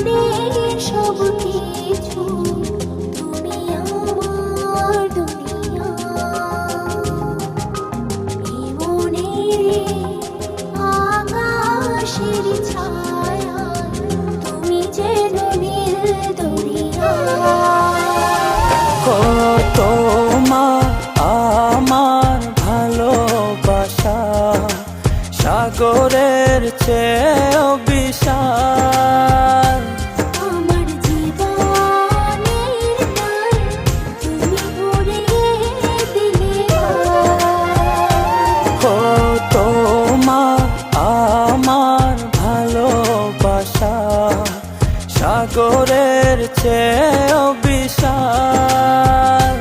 জীবনের সব কিছু, তুমি আমার দুনিয়া। জীবনের আকাশের ছায়া, তুমি যেন নীল দরিয়া। তোমার আমার ভালোবাসা সাগরের চেয়েও বিশাল। আমার জীবনের গান তুমি ভরিয়ে দিলে। তোমার আমার ভালোবাসা সাগরের চেয়েও বিশাল।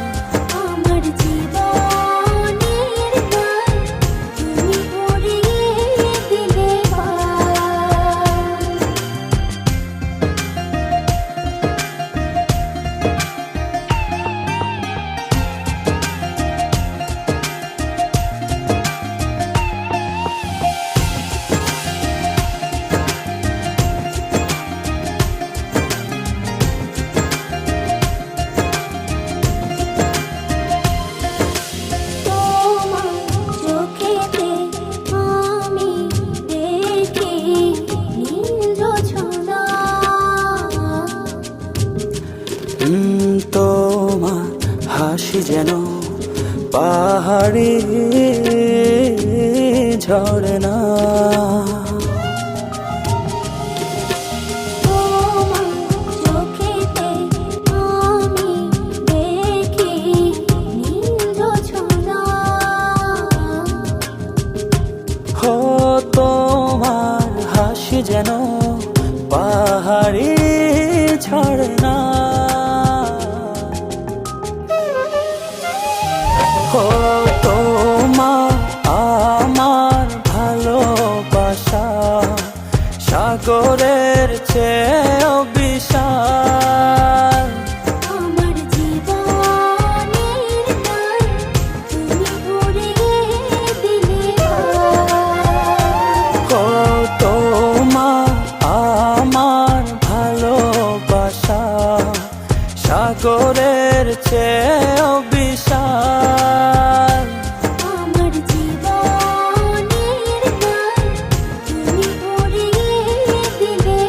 আমার জীবনের গান তুমি ভরিয়ে দিলে। তোমার চোখেতে আমি দেখি নীল জোছনা। তোমার হাসি যেন পাহাড়ি ঝরনা। তোমার চোখেতে আমি দেখি নীল জোছনা। তোমার হাসি যেন পাহাড়ি ঝরনা। তোমার আমার ভালোবাসা সাগরের চেয়েও বিশাল। আমার জীবনের গান তুমি ভরিয়ে দিলে। তোমার আমার ভালোবাসা সাগরের চেয়েও বিশাল। আমার জীবনের গান তুমি ভরিয়ে দিলে।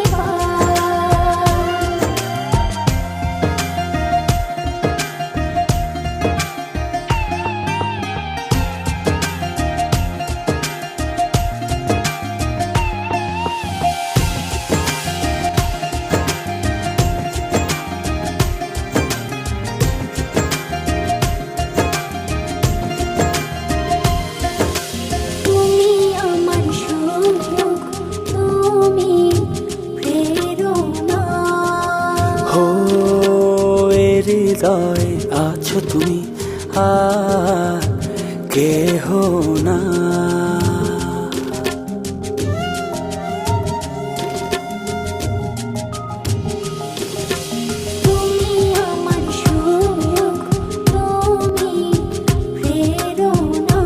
তুমি আমার সুখ, তুমি প্রেরণা। হৃদয়ে আছো তুমি আর কেহ না। তুমি আমার সুখ, তুমি প্রেরণা।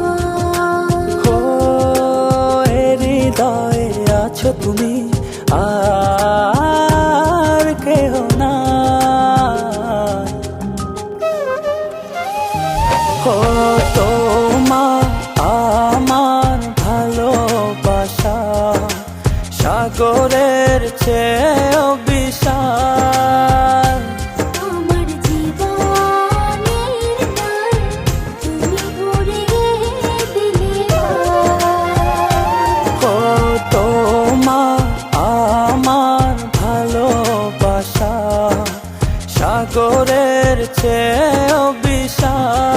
হৃদয়ে আছো তুমি আর কেহ না। তোমার আমার ভালোবাসা সাগরের চেয়েও বিশাল। আমার জীবনের গান তুমি ভরিয়ে দিলে। তোমার আমার ভালোবাসা সাগরের চেয়েও বিশাল।